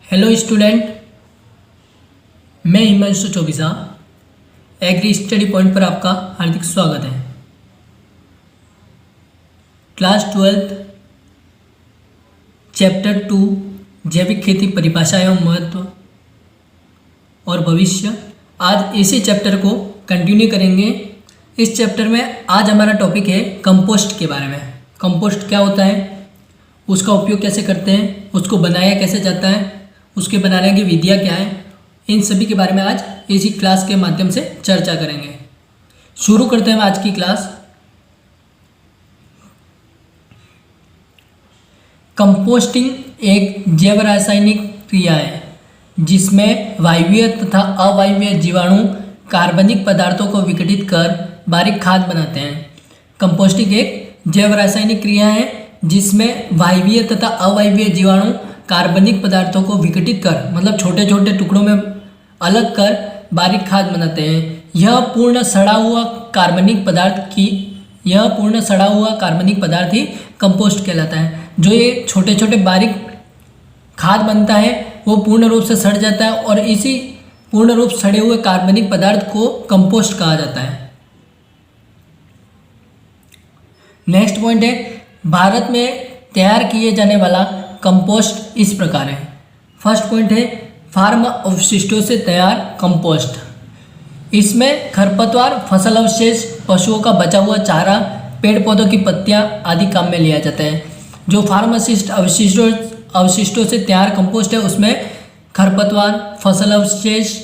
Hello student, मैं Himanshu Chaubisa agri study point पर आपका हार्दिक स्वागत है। क्लास 12 चैप्टर 2 जैविक खेती परिभाषा एवं महत्व और भविष्य, आज इसी चैप्टर को कंटिन्यू करेंगे। इस चैप्टर में आज हमारा टॉपिक है कंपोस्ट के बारे में। कंपोस्ट क्या होता है, उसका उपयोग कैसे करते हैं, उसको बनाया कैसे जाता है, उसके बनाने की विधियाँ क्या है, इन सभी के बारे में आज इसी क्लास के माध्यम से चर्चा करेंगे। शुरू करते हैं आज की क्लास। कंपोस्टिंग एक जैव रासायनिक क्रिया है जिसमें वायवीय तथा अवायवीय जीवाणु कार्बनिक पदार्थों को विघटित कर बारीक खाद बनाते हैं। कंपोस्टिंग एक जैव रासायनिक क्रिया है जिसमें वायवीय तथा अवायवीय जीवाणु कार्बनिक पदार्थों को विघटित कर, मतलब छोटे छोटे टुकड़ों में अलग कर बारीक खाद बनाते हैं। यह पूर्ण सड़ा हुआ कार्बनिक पदार्थ ही कंपोस्ट कहलाता है। जो ये छोटे छोटे बारीक खाद बनता है वो पूर्ण रूप से सड़ जाता है और इसी पूर्ण रूप सड़े हुए कार्बनिक पदार्थ को कंपोस्ट कहा जाता है। नेक्स्ट पॉइंट है, भारत में तैयार किए जाने वाला कंपोस्ट इस प्रकार है। फर्स्ट पॉइंट है फार्म अवशिष्टों से तैयार कंपोस्ट। इसमें खरपतवार, फसल अवशेष, पशुओं का बचा हुआ चारा, पेड़ पौधों की पत्तियां आदि काम में लिया जाता है। जो फार्म अवशिष्टों से तैयार कंपोस्ट है उसमें खरपतवार, फसल अवशेष,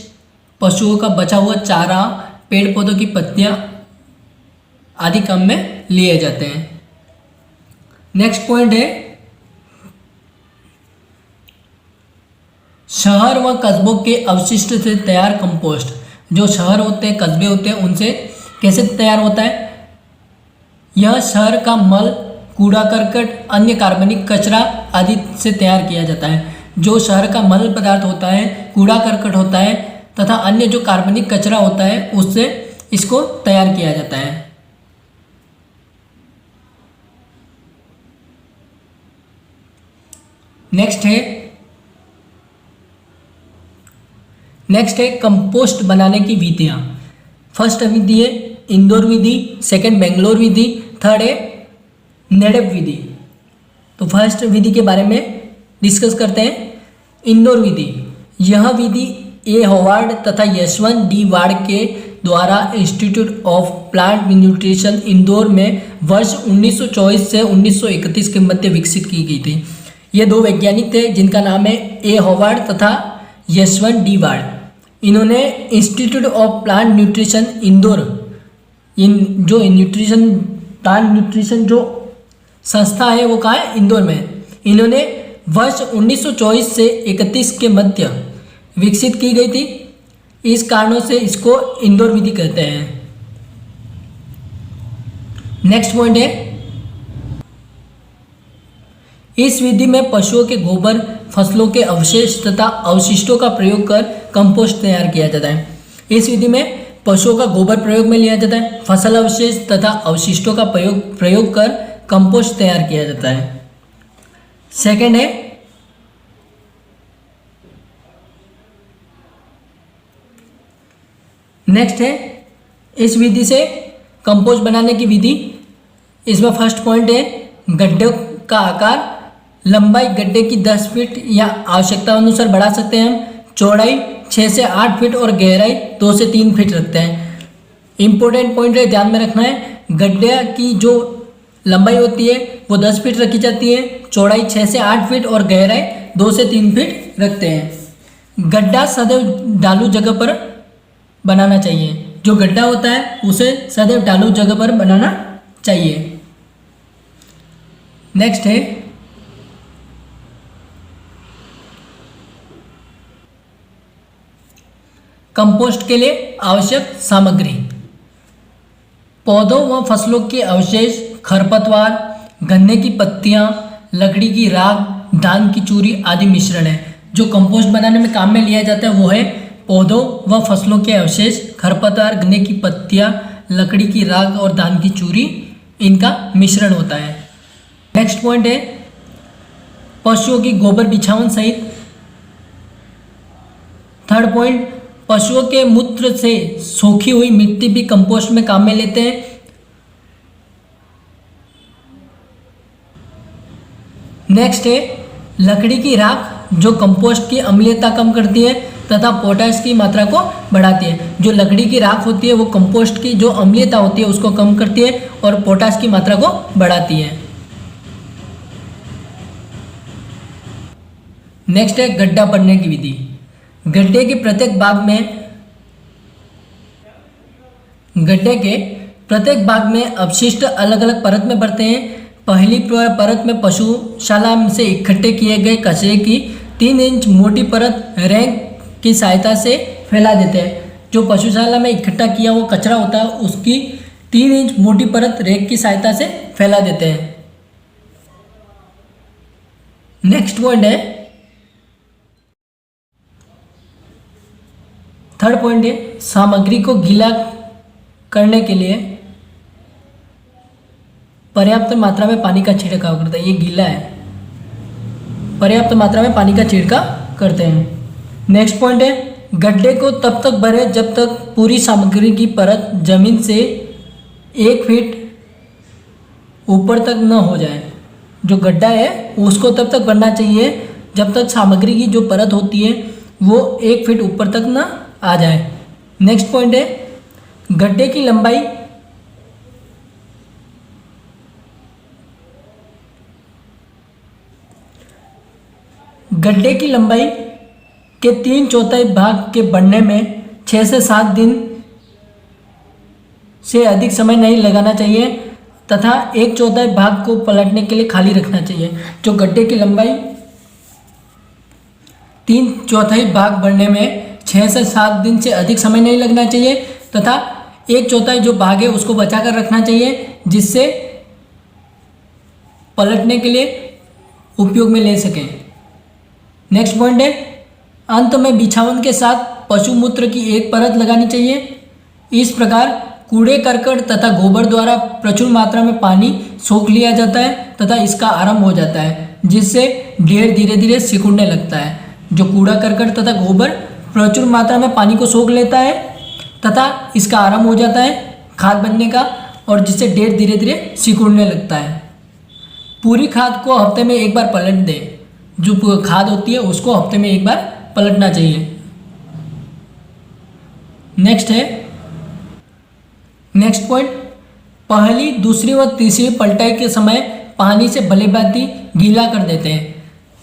पशुओं का बचा हुआ चारा, पेड़ पौधों की पत्तियां आदि काम में लिए जाते हैं। नेक्स्ट पॉइंट है शहर व कस्बों के अवशिष्ट से तैयार कंपोस्ट। जो शहर होते हैं, कस्बे होते हैं, उनसे कैसे तैयार होता है। यह शहर का मल, कूड़ा करकट, अन्य कार्बनिक कचरा आदि से तैयार किया जाता है। जो शहर का मल पदार्थ होता है, कूड़ा करकट होता है तथा अन्य जो कार्बनिक कचरा होता है उससे इसको तैयार किया जाता है। नेक्स्ट है कंपोस्ट बनाने की विधियाँ। फर्स्ट विधि है इंदौर विधि, सेकंड बेंगलोर विधि, थर्ड है नेडेप विधि। तो फर्स्ट विधि के बारे में डिस्कस करते हैं। इंदौर विधि, यह विधि ए होवार्ड तथा यशवंत डी वार्ड के द्वारा institute of plant nutrition Indore में वर्ष 1924 से 1931 के मध्य विकसित की गई थी। ये दो वैज्ञानिक थे जिनका नाम है ए होवार्ड तथा यशवंत डी वार्ड। इन्होंने institute of plant nutrition Indore, plant nutrition जो संस्था है वो कहाँ है, इंदौर में। इन्होंने वर्ष 1924 से 31 के मध्य विकसित की गई थी। इस कारणों से इसको इंदौर विधि कहते हैं। नेक्स्ट पॉइंट है, इस विधि में पशुओं के गोबर, फसलों के अवशेष तथा अवशिष्टों का प्रयोग कर कंपोस्ट तैयार किया जाता है। इस विधि में पशुओं का गोबर प्रयोग में लिया जाता है, फसल अवशेष तथा अवशिष्टों का प्रयोग कर कंपोस्ट तैयार किया जाता है। सेकंड है नेक्स्ट है इस विधि से कंपोस्ट बनाने की विधि। इसमें फर्स्ट पॉइंट है गड्ढे का आकार। लंबाई गड्ढे की 10 फीट या आवश्यकता अनुसार बढ़ा सकते हैं हम। चौड़ाई 6 से 8 फीट और गहराई 2 से 3 फीट रखते हैं। इंपॉर्टेंट पॉइंट है, ध्यान में रखना है, गड्ढे की जो लंबाई होती है वो 10 फीट रखी जाती है, चौड़ाई 6 से 8 फीट और गहराई 2 से 3 फीट रखते हैं। गड्ढा सदैव ढालू जगह पर बनाना चाहिए। जो गड्ढा होता है उसे सदैव ढालू जगह पर बनाना चाहिए। नेक्स्ट है कंपोस्ट के लिए आवश्यक सामग्री। पौधों व फसलों के अवशेष, खरपतवार, गन्ने की पत्तियां, लकड़ी की राख, धान की चूरी आदि मिश्रण है। जो कंपोस्ट बनाने में काम में लिया जाता है वो है पौधों व फसलों के अवशेष, खरपतवार, गन्ने की पत्तियां, लकड़ी की राख और धान की चूरी, इनका मिश्रण होता है। नेक्स्ट पॉइंट है पशुओं की गोबर बिछावन सहित थर्ड पॉइंट, पशुओं के मूत्र से सोखी हुई मिट्टी भी कंपोस्ट में काम में लेते हैं। नेक्स्ट है लकड़ी की राख जो कंपोस्ट की अम्लीयता कम करती है तथा पोटाश की मात्रा को बढ़ाती है। जो लकड़ी की राख होती है वो कंपोस्ट की जो अम्लीयता होती है उसको कम करती है और पोटाश की मात्रा को बढ़ाती है। नेक्स्ट है गड्ढा भरने की विधि। गड्ढे के प्रत्येक भाग में अपशिष्ट अलग अलग परत में भरते हैं। पहली परत में पशुशाला से इकट्ठे किए गए कचरे की 3 इंच मोटी परत रैक की सहायता से फैला देते हैं। जो पशुशाला में इकट्ठा किया हुआ कचरा होता है उसकी 3 इंच मोटी परत रैक की सहायता से फैला देते हैं। नेक्स्ट पॉइंट है, थर्ड पॉइंट है सामग्री को गीला करने के लिए पर्याप्त मात्रा में पानी का छिड़काव करता है। ये गीला है, पर्याप्त मात्रा में पानी का छिड़काव करते हैं। नेक्स्ट पॉइंट है गड्ढे को तब तक भरे जब तक पूरी सामग्री की परत जमीन से 1 फीट ऊपर तक न हो जाए। जो गड्ढा है उसको तब तक भरना चाहिए जब तक सामग्री की जो परत होती है वो 1 फीट ऊपर तक न आ जाए। नेक्स्ट पॉइंट है गड्ढे की लंबाई के 3/4 भाग के बनने में 6 से 7 दिन से अधिक समय नहीं लगाना चाहिए तथा 1/4 भाग को पलटने के लिए खाली रखना चाहिए। जो गड्ढे की लंबाई 3/4 भाग बनने में 6 से 7 दिन से अधिक समय नहीं लगना चाहिए तथा 1/4 जो भाग है उसको बचा कर रखना चाहिए जिससे पलटने के लिए उपयोग में ले सकें। नेक्स्ट पॉइंट है अंत में बिछावन के साथ पशु मूत्र की एक परत लगानी चाहिए। इस प्रकार कूड़े करकट तथा गोबर द्वारा प्रचुर मात्रा में पानी सोख लिया जाता है तथा इसका आरंभ हो जाता है जिससे ढेर धीरे धीरे सिकुड़ने लगता है। जो कूड़ा करकट तथा गोबर प्रचुर मात्रा में पानी को सोख लेता है तथा इसका आरंभ हो जाता है खाद बनने का और जिससे ढेर धीरे धीरे सिकुड़ने लगता है। पूरी खाद को हफ्ते में एक बार पलट दें। जो खाद होती है उसको हफ्ते में एक बार पलटना चाहिए। नेक्स्ट पॉइंट पहली, दूसरी व तीसरी पलटाई के समय पानी से भली भांति गीला कर देते हैं।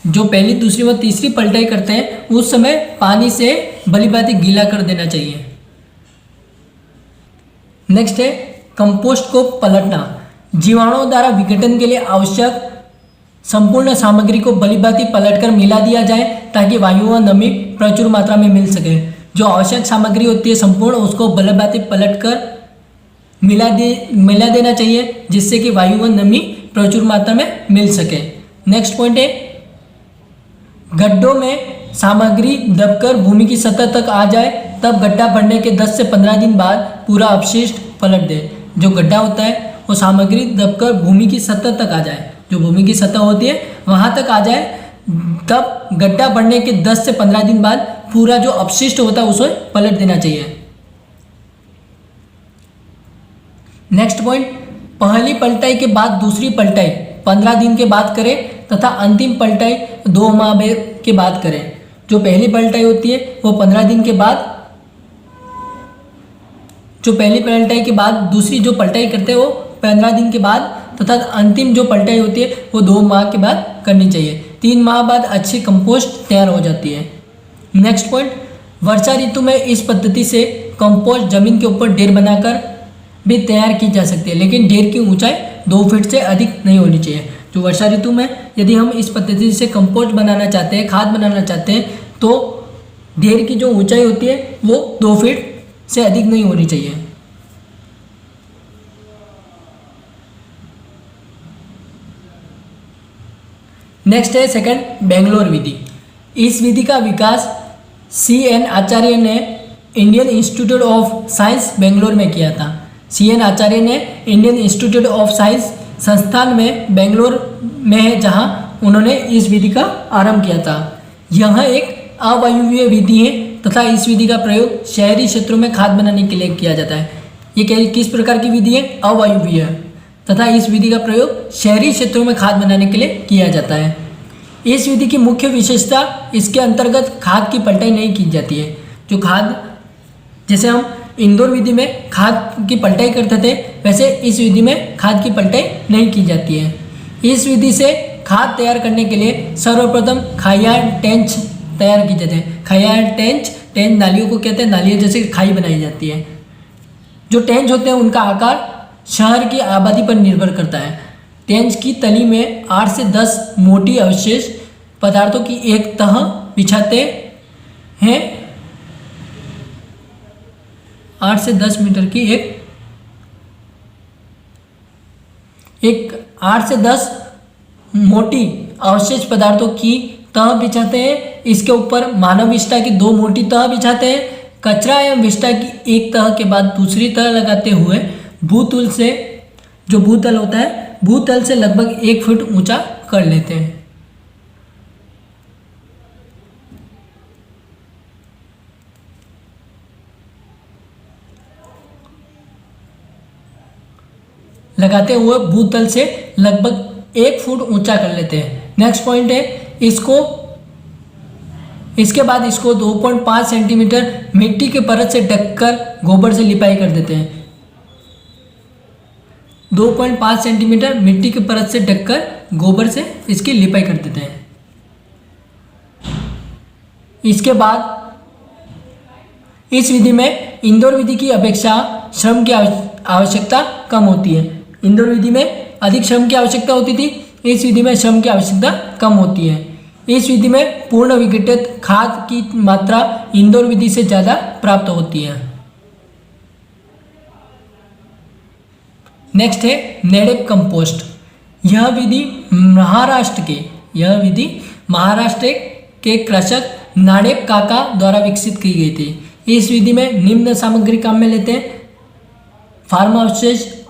जो पहली, दूसरी व तीसरी पलटाई करते हैं उस समय पानी से भली भांति गीला कर देना चाहिए। नेक्स्ट है कंपोस्ट को पलटना। जीवाणुओं द्वारा विघटन के लिए आवश्यक संपूर्ण सामग्री को भली भांति पलटकर मिला दिया जाए ताकि वायु व नमी प्रचुर मात्रा में मिल सके। जो आवश्यक सामग्री होती है संपूर्ण उसको भली भांति पलटकर मिला देना चाहिए जिससे कि वायु व नमी प्रचुर मात्रा में मिल सके। नेक्स्ट पॉइंट है गड्ढों में सामग्री दबकर भूमि की सतह तक आ जाए तब गड्ढा भरने के 10 से 15 दिन बाद पूरा अपशिष्ट पलट दे। जो गड्ढा होता है वो सामग्री दबकर भूमि की सतह तक आ जाए, जो भूमि की सतह होती है वहाँ तक आ जाए तब गड्ढा भरने के 10 से 15 दिन बाद पूरा जो अपशिष्ट होता है उसे पलट देना चाहिए। नेक्स्ट पॉइंट पहली पलटाई के बाद दूसरी पलटाई 15 दिन के बाद करें तथा अंतिम पलटाई 2 माह के बाद करें। जो पहली पलटाई होती है वो 15 दिन के बाद, जो पहली पलटाई के बाद दूसरी जो पलटाई करते हैं वो 15 दिन के बाद तथा अंतिम जो पलटाई होती है वो 2 माह के बाद करनी चाहिए। 3 माह बाद अच्छी कंपोस्ट तैयार हो जाती है। नेक्स्ट पॉइंट वर्षा ऋतु में इस पद्धति से कंपोस्ट जमीन के ऊपर ढेर बनाकर भी तैयार की जा सकती है, लेकिन ढेर की ऊंचाई 2 फीट से अधिक नहीं होनी चाहिए। जो वर्षा ऋतु में यदि हम इस पद्धति से कंपोस्ट बनाना चाहते हैं, खाद बनाना चाहते हैं, तो ढेर की जो ऊंचाई होती है वो 2 फीट से अधिक नहीं होनी चाहिए। नेक्स्ट है सेकंड बेंगलोर विधि। इस विधि का विकास CN आचार्य ने Indian institute of science Bangalore में किया था। CN आचार्य ने इंडियन इंस्टीट्यूट ऑफ साइंस संस्थान में बेंगलोर में है जहां उन्होंने इस विधि का आरंभ किया था। यह एक अवायवीय विधि है तथा इस विधि का प्रयोग शहरी क्षेत्रों में खाद बनाने के लिए किया जाता है। ये किस प्रकार की विधि है? अवायवीय। तथा इस विधि का प्रयोग शहरी क्षेत्रों में खाद बनाने के लिए किया जाता है। इस विधि की मुख्य विशेषता, इसके अंतर्गत खाद की पलटाई नहीं की जाती है। जो खाद, जैसे हम इंदौर विधि में खाद की पलटाई करते थे, वैसे इस विधि में खाद की पलटाई नहीं की जाती है। इस विधि से खाद तैयार करने के लिए सर्वप्रथम खायार टेंच तैयार की जाती है। खायार टेंच नालियों को कहते हैं, नालियों जैसे खाई बनाई जाती है। जो टेंच होते हैं उनका आकार शहर की आबादी पर निर्भर करता है। टेंच की तली में 8 से 10 मोटी अवशेष पदार्थों की एक तह बिछाते हैं। 8 से 10 मीटर की एक 8 से 10 मोटी अवशेष पदार्थों की तह बिछाते हैं। इसके ऊपर मानव विष्ठा की 2 मोटी तह बिछाते हैं। कचरा एवं विष्ठा की एक तह के बाद दूसरी तह लगाते हुए भूतल से, जो भूतल होता है, भूतल से लगभग 1 फुट ऊंचा कर लेते हैं। लगाते हुए भूतल से लगभग 1 फुट ऊंचा कर लेते हैं। नेक्स्ट पॉइंट है, इसके बाद इसको 2.5 सेंटीमीटर मिट्टी के परत से ढककर गोबर से लिपाई कर देते हैं। 2.5 सेंटीमीटर मिट्टी की परत से ढककर गोबर से इसकी लिपाई कर देते हैं। इसके बाद इस विधि में इंदौर विधि की अपेक्षा श्रम की आवश्यकता कम होती है। इंदौर विधि में अधिक श्रम की आवश्यकता होती थी, इस विधि में श्रम की आवश्यकता कम होती है। इस विधि में पूर्ण विघटित खाद की मात्रा इंदौर विधि से ज़्यादा प्राप्त होती है। नेक्स्ट है नेडेक कंपोस्ट। यह विधि महाराष्ट्र के कृषक नाडेप काका द्वारा विकसित की गई थी। इस विधि में निम्न सामग्री काम में लेते हैं। फार्म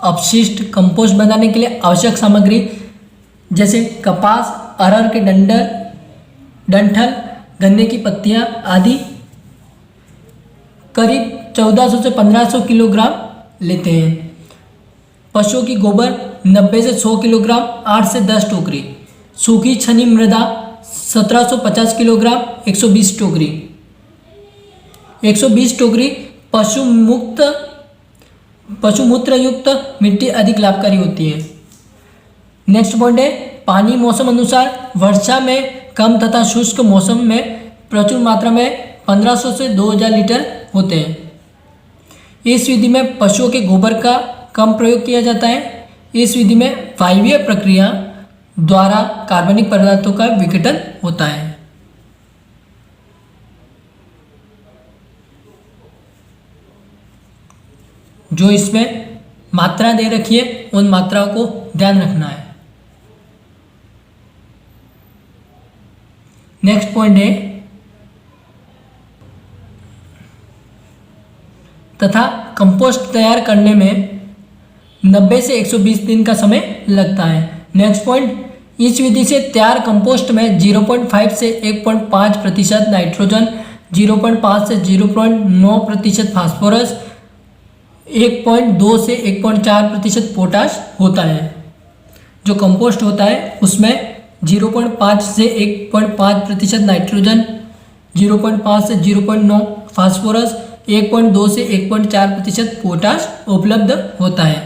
अपशिष्ट कंपोस्ट बनाने के लिए आवश्यक सामग्री जैसे कपास, अरहर के डंठल, गन्ने की पत्तियां आदि करीब 1400 से 1500 किलोग्राम लेते हैं। पशुओं की गोबर 90 से 100 किलोग्राम, 8 से 10 टोकरी। सूखी छनी मृदा 1750 किलोग्राम, 120 टोकरी। 120 टोकरी पशुमूत्र युक्त मिट्टी अधिक लाभकारी होती है। नेक्स्ट पॉइंट है, पानी मौसम अनुसार वर्षा में कम तथा शुष्क मौसम में प्रचुर मात्रा में 1500 से 2000 लीटर होते हैं। इस विधि में पशुओं के गोबर का कम प्रयोग किया जाता है। इस विधि में वायवीय प्रक्रिया द्वारा कार्बनिक पदार्थों का विघटन होता है। जो इसमें मात्रा दे रखी है उन मात्राओं को ध्यान रखना है। नेक्स्ट पॉइंट है, तथा कंपोस्ट तैयार करने में 90 से 120 दिन का समय लगता है। नेक्स्ट पॉइंट, इस विधि से तैयार कंपोस्ट में 0.5 से 1.5% नाइट्रोजन, 0.5 से 0.9% फास्फोरस, 1.2 से 1.4% पोटाश होता है। जो कंपोस्ट होता है उसमें 0.5 से 1.5% नाइट्रोजन, 0.5 से 0.9 फास्फोरस, 1.2 से 1.4% पोटाश उपलब्ध होता है।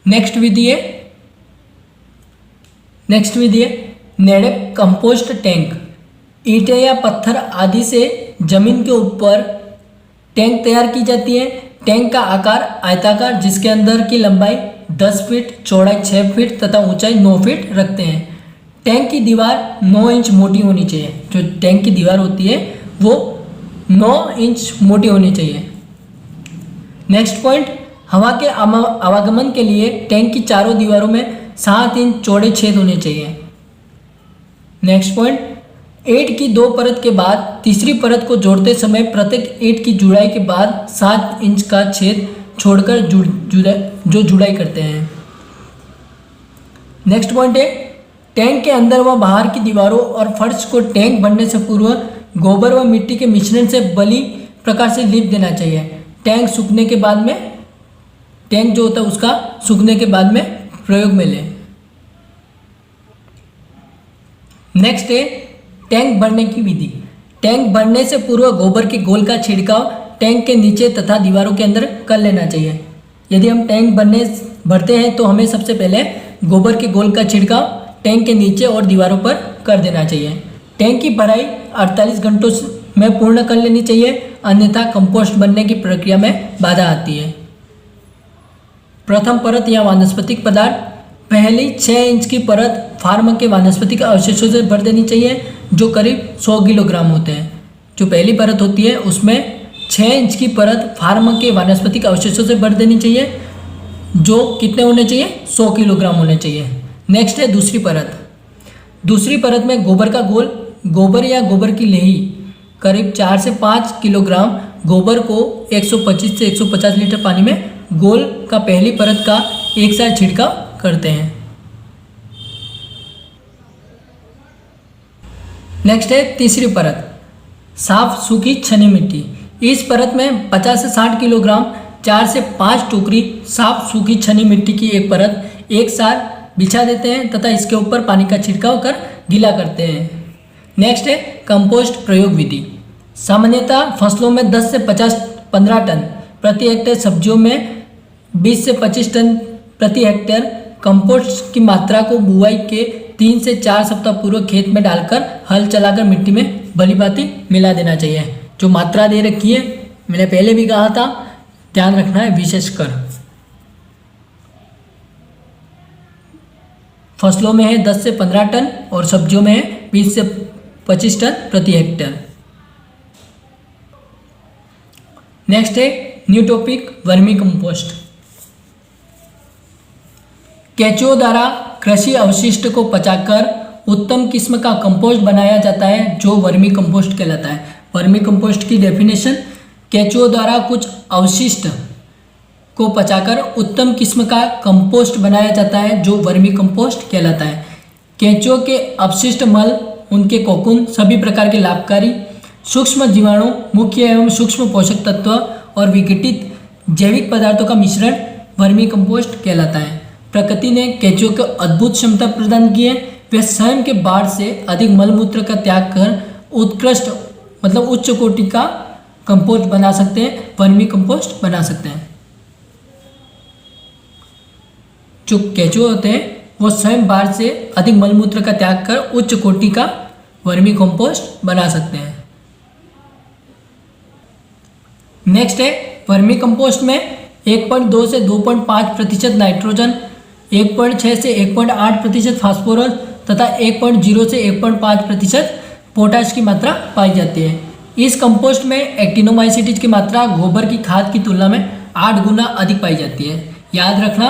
नेक्स्ट विधि है नेडेप कंपोस्ट टैंक। ईंटें या पत्थर आदि से जमीन के ऊपर टैंक तैयार की जाती है। टैंक का आकार आयताकार, जिसके अंदर की लंबाई 10 फीट, चौड़ाई 6 फीट तथा ऊंचाई 9 फीट रखते हैं। टैंक की दीवार 9 इंच मोटी होनी चाहिए। जो टैंक की दीवार होती है वो 9 इंच मोटी होनी चाहिए। नेक्स्ट पॉइंट, हवा के आवागमन के लिए टैंक की चारों दीवारों में 7 इंच चौड़े छेद होने चाहिए। नेक्स्ट पॉइंट, ईंट की 2 परत के बाद तीसरी परत को जोड़ते समय प्रत्येक ईंट की जुड़ाई के बाद 7 इंच का छेद छोड़कर जुड़ाई करते हैं। नेक्स्ट पॉइंट है, टैंक के अंदर व बाहर की दीवारों और फर्श को टैंक बनने से पूर्व गोबर व मिट्टी के मिश्रण से बली प्रकार से लीप देना चाहिए। टैंक सूखने के बाद में, टैंक जो होता है उसका सूखने के बाद में प्रयोग में लें। नेक्स्ट है टैंक भरने की विधि। टैंक भरने से पूर्व गोबर के घोल का छिड़काव टैंक के नीचे तथा दीवारों के अंदर कर लेना चाहिए। यदि हम टैंक भरते हैं तो हमें सबसे पहले गोबर के घोल का छिड़काव टैंक के नीचे और दीवारों पर कर देना चाहिए। टैंक की भराई 48 घंटों में पूर्ण कर लेनी चाहिए, अन्यथा कंपोस्ट बनने की प्रक्रिया में बाधा आती है। प्रथम परत या वानस्पतिक पदार्थ, पहली 6 इंच की परत फार्म के वानस्पतिक अवशेषों से भर देनी चाहिए, जो करीब 100 किलोग्राम होते हैं। जो पहली परत होती है उसमें 6 इंच की परत फार्म के वानस्पतिक अवशेषों से भर देनी चाहिए, जो कितने होने चाहिए, 100 किलोग्राम होने चाहिए। नेक्स्ट है दूसरी परत। दूसरी परत में गोबर का घोल, गोबर या गोबर की लेही करीब 4 से 5 किलोग्राम गोबर को 125 से 150 लीटर पानी में घोल का पहली परत का एक साथ छिड़काव करते हैं। नेक्स्ट है तीसरी परत, साफ सूखी छनी मिट्टी। इस परत में 50 से 60 किलोग्राम 4 से 5 टोकरी साफ सूखी छनी मिट्टी की एक परत एक साथ बिछा देते हैं तथा इसके ऊपर पानी का छिड़काव कर गीला करते हैं। नेक्स्ट है कंपोस्ट प्रयोग विधि। सामान्यतः फसलों में 10 से 15 टन प्रति हेक्टेयर, सब्जियों में 20 से 25 टन प्रति हेक्टेयर कंपोस्ट की मात्रा को बुआई के 3 से 4 सप्ताह पूर्व खेत में डालकर हल चलाकर मिट्टी में भली भांति मिला देना चाहिए। जो मात्रा दे रखी है मैंने पहले भी कहा था, ध्यान रखना है विशेषकर। फसलों में है 10 से 15 टन और सब्जियों में है 20 से 25 टन प्रति हेक्टेयर। नेक्स्ट है न्यू टॉपिक, वर्मी कंपोस्ट। केंचुओं द्वारा कृषि अवशिष्ट को पचाकर उत्तम किस्म का कंपोस्ट बनाया जाता है, जो वर्मी कंपोस्ट कहलाता है। वर्मी कंपोस्ट की डेफिनेशन, केंचुओं द्वारा कुछ अवशिष्ट को पचाकर उत्तम किस्म का कंपोस्ट बनाया जाता है, जो वर्मी कंपोस्ट कहलाता है। केंचुओं के अपशिष्ट मल, उनके कोकून, सभी प्रकार के लाभकारी सूक्ष्म जीवाणु, मुख्य एवं सूक्ष्म पोषक तत्व और विघटित जैविक पदार्थों का मिश्रण वर्मी कंपोस्ट कहलाता है। प्रकृति ने केंचुओं को अद्भुत क्षमता प्रदान की है। वे स्वयं के बाढ़ से अधिक मलमूत्र का त्याग कर उत्कृष्ट मतलब उच्च कोटि का कंपोस्ट बना सकते हैं, वर्मी कंपोस्ट बना सकते हैं। जो केंचुए होते हैं वो स्वयं बाढ़ से अधिक मलमूत्र का त्याग कर उच्च कोटि का वर्मी कंपोस्ट बना सकते हैं। नेक्स्ट है वर्मी कंपोस्ट में 1.2 से 2.5% नाइट्रोजन, 1.6 से 1.8% फास्फोरस तथा 1.0 से 1.5% पोटाश की मात्रा पाई जाती है। इस कंपोस्ट में एक्टिनोमाइसीटीज की मात्रा गोबर की खाद की तुलना में 8 गुना अधिक पाई जाती है। याद रखना,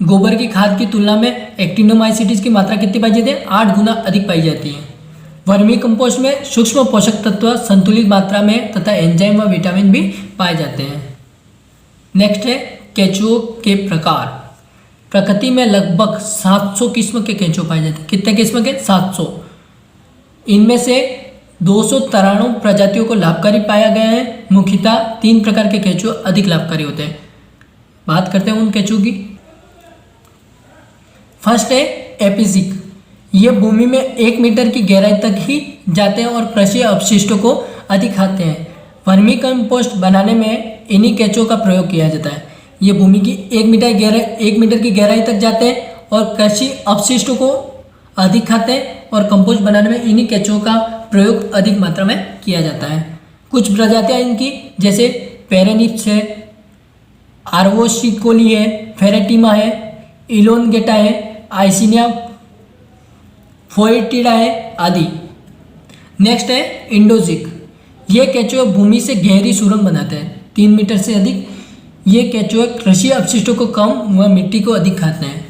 गोबर की खाद की तुलना में एक्टिनोमाइसीटीज की मात्रा कितनी पाई जाती है, 8 गुना अधिक पाई जाती है। वर्मी कंपोस्ट में सूक्ष्म पोषक तत्व संतुलित मात्रा में तथा एंजाइम व विटामिन भी पाए जाते हैं। नेक्स्ट है केंचुओं के प्रकार। प्रकृति में लगभग 700 किस्म के केंचुए पाए जाते हैं। कितने किस्म के? 700। इनमें से 293 प्रजातियों को लाभकारी पाया गया है। मुख्यतः 3 प्रकार के केंचुए अधिक लाभकारी होते हैं। बात करते हैं उन केंचुओं की। फर्स्ट है एपिजिक। ये भूमि में 1 मीटर की गहराई तक ही जाते हैं और कृषि अपशिष्टों को अधिक खाते हैं। वर्मी कंपोस्ट बनाने में इन्हीं केंचुओं का प्रयोग किया जाता है। ये भूमि की 1 मीटर की गहराई तक जाते हैं और कृषि अपशिष्टों को अधिक खाते हैं और कंपोस्ट बनाने में इन्हीं केंचुओं का प्रयोग अधिक मात्रा में किया जाता है। कुछ प्रजातियां इनकी जैसे पेरेनिप्स है, आर्वोसिकोली है, फेरेटिमा है, इलोनगेटा है, आइसिनिया फोएटिडा है आदि। नेक्स्ट है इंडोजिक। ये केंचुए भूमि से गहरी सुरंग बनाते हैं 3 मीटर से अधिक। ये केंचुए कृषि अपशिष्टों को कम व मिट्टी को अधिक खाते हैं।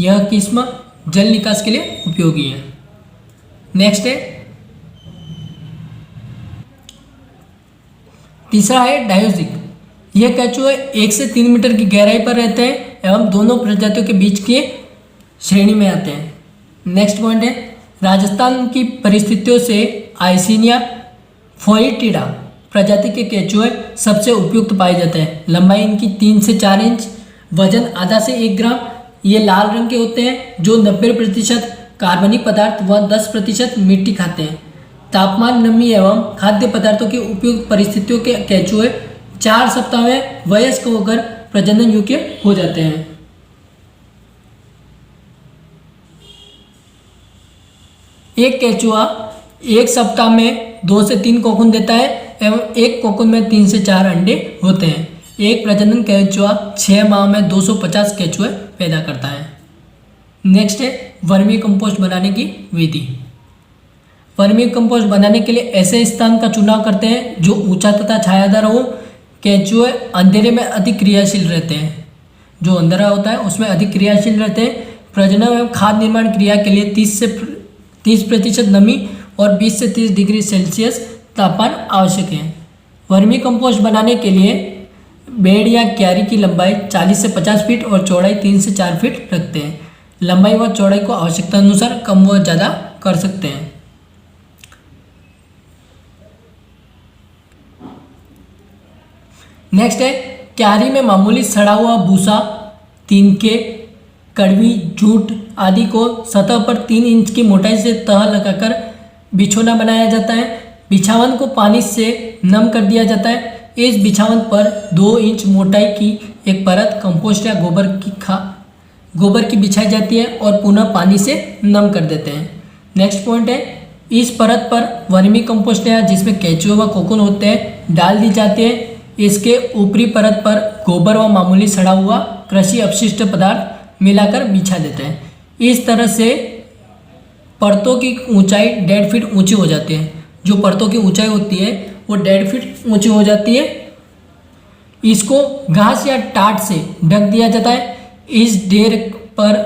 यह किस्म जल निकास के लिए उपयोगी है। नेक्स्ट है तीसरा है डायोजिक। यह केंचुए 1 से 3 मीटर की गहराई पर रहते हैं एवं दोनों प्रजातियों के बीच के श्रेणी में आते हैं। नेक्स्ट पॉइंट है राजस्थान की परिस्थितियों से आइसिनिया फोइटिडा प्रजाति के केंचुए सबसे उपयुक्त पाए जाते हैं। लंबाई इनकी 3 से 4 इंच, वजन आधा से 1 ग्राम। ये लाल रंग के होते हैं जो 90% कार्बनिक पदार्थ व 10% मिट्टी खाते हैं। तापमान, नमी एवं खाद्य पदार्थों की उपयुक्त परिस्थितियों के केंचुए 4 सप्ताह में वयस्क होकर प्रजनन योग्य हो जाते हैं। एक केंचुआ 1 सप्ताह में 2 से 3 कोकून देता है एवं एक कोकून में 3 से 4 अंडे होते हैं। एक प्रजनन केंचुआ 6 माह में 250 केंचुए पैदा करता है। नेक्स्ट है वर्मी कंपोस्ट बनाने की विधि। वर्मी कंपोस्ट बनाने के लिए ऐसे स्थान का चुनाव करते हैं जो ऊंचा तथा छायादार हो। केंचुए अंधेरे में अधिक क्रियाशील रहते हैं। जो अंधेरा होता है उसमें अधिक क्रियाशील रहते हैं। प्रजनन एवं खाद्य निर्माण क्रिया के लिए 30% नमी और 20 से 30 डिग्री सेल्सियस तापमान आवश्यक है। वर्मी कंपोस्ट बनाने के लिए बेड या क्यारी की लंबाई 40 से 50 फीट और चौड़ाई 3 से 4 फीट रखते हैं। लंबाई व चौड़ाई को आवश्यकता अनुसार कम व ज़्यादा कर सकते हैं। नेक्स्ट है क्यारी में मामूली सड़ा हुआ भूसा, तिनके, कड़वी, जूट आदि को सतह पर 3 इंच की मोटाई से तह लगाकर बिछौना बनाया जाता है। बिछावन को पानी से नम कर दिया जाता है। इस बिछावन पर 2 इंच मोटाई की एक परत कंपोस्ट या गोबर की बिछाई जाती है और पुनः पानी से नम कर देते हैं। नेक्स्ट पॉइंट है इस परत पर वर्मी कंपोस्ट या जिसमें केंचुए व कोकून होते हैं डाल दी जाती है। इसके ऊपरी परत पर गोबर व मामूली सड़ा हुआ कृषि अपशिष्ट पदार्थ मिलाकर बिछा देते हैं। इस तरह से परतों की ऊंचाई 1.5 फीट ऊंची हो जाती है। जो परतों की ऊंचाई होती है वो 1.5 फीट ऊंची हो जाती है। इसको घास या टाट से ढक दिया जाता है। इस ढेर पर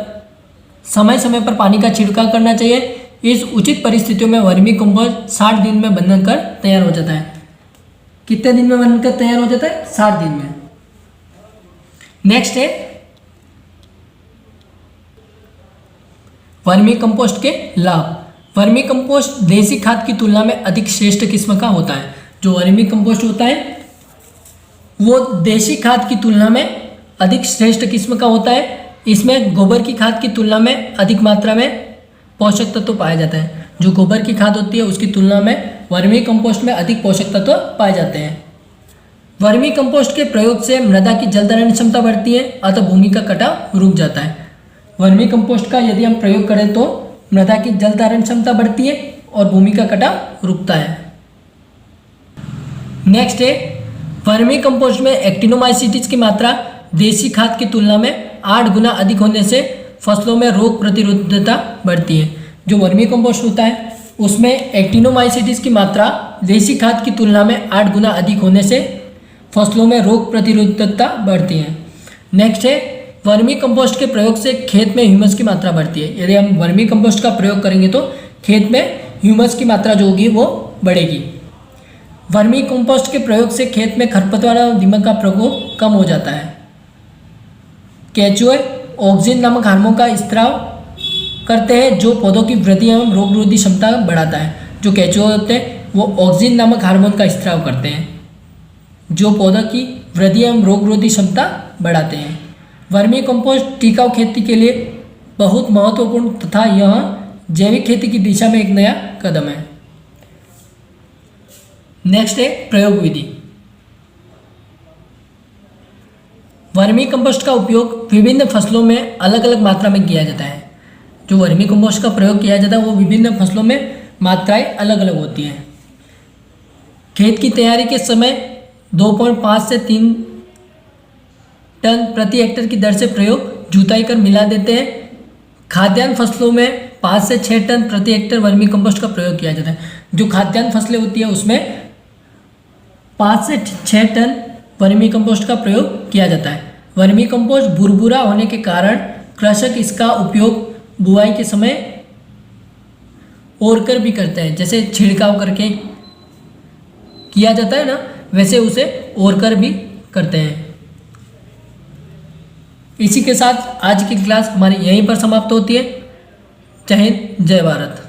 समय समय पर पानी का छिड़काव करना चाहिए। इस उचित परिस्थितियों में वर्मी कंपोस्ट 60 दिन में बनकर तैयार हो जाता है। कितने दिन में बनकर तैयार हो जाता है? 60 दिन में। नेक्स्ट है वर्मी कंपोस्ट के लाभ। वर्मी कंपोस्ट देसी खाद की तुलना में अधिक श्रेष्ठ किस्म का होता है। जो वर्मी कंपोस्ट होता है वो देसी खाद की तुलना में अधिक श्रेष्ठ किस्म का होता है। इसमें गोबर की खाद की तुलना में अधिक मात्रा में पोषक तत्व पाया जाता है। जो गोबर की खाद होती है उसकी तुलना में वर्मी कंपोस्ट में अधिक पोषक तत्व पाए जाते हैं। वर्मी कंपोस्ट के प्रयोग से मृदा की जल धारण क्षमता बढ़ती है, अतः भूमि का कटाव रुक जाता है। वर्मी कंपोस्ट का यदि हम प्रयोग करें तो मृदा की जल धारण क्षमता बढ़ती है और भूमि का कटाव रुकता है। नेक्स्ट है वर्मी कंपोस्ट में एक्टिनोमाइसीट्स की मात्रा देसी खाद की तुलना में 8 गुना अधिक होने से फसलों में रोग प्रतिरोधकता बढ़ती है। जो वर्मी कंपोस्ट होता है उसमें एक्टिनोमाइसीट्स की मात्रा देसी खाद की तुलना में 8 गुना अधिक होने से फसलों में रोग प्रतिरोधकता बढ़ती है। नेक्स्ट है वर्मी कंपोस्ट के प्रयोग से खेत में ह्यूमस की मात्रा बढ़ती है। यदि हम वर्मी कंपोस्ट का प्रयोग करेंगे तो खेत में ह्यूमस की मात्रा जो होगी वो बढ़ेगी। वर्मी कंपोस्ट के प्रयोग से खेत में खरपतवार और दीमक का प्रकोप कम हो जाता है। केंचुए ऑक्सिन नामक हार्मोन का स्त्राव करते हैं जो पौधों की वृद्धि एवं रोग रोधी क्षमता बढ़ाता है। जो केंचुए होते हैं वो ऑक्सिन नामक हार्मोन का स्त्राव करते हैं जो पौधों की वृद्धि एवं रोग रोधी क्षमता बढ़ाते हैं। वर्मी कंपोस्ट टिकाऊ खेती के लिए बहुत महत्वपूर्ण तथा यह जैविक खेती की दिशा में एक नया कदम है। नेक्स्ट है प्रयोग विधि। वर्मी कंपोस्ट का उपयोग विभिन्न फसलों में अलग अलग मात्रा में किया जाता है। जो वर्मी कंपोस्ट का प्रयोग किया जाता है वो विभिन्न फसलों में मात्राएं अलग अलग होती हैं। खेत की तैयारी के समय 2.5 से 3 टन प्रति हेक्टेयर की दर से प्रयोग जुताई कर मिला देते हैं। खाद्यान्न फसलों में 5 से 6 टन प्रति हेक्टेयर वर्मी कंपोस्ट का प्रयोग किया जाता है। जो खाद्यान्न फसलें होती है उसमें 5 से 6 टन वर्मी कंपोस्ट का प्रयोग किया जाता है। वर्मी कंपोस्ट भुरभुरा होने के कारण कृषक इसका उपयोग बुआई के समय ओर कर भी करते हैं। जैसे छिड़काव करके किया जाता है ना, वैसे उसे ओर कर भी करते हैं। इसी के साथ आज की क्लास हमारी यहीं पर समाप्त होती है। जय हिंद, जय भारत।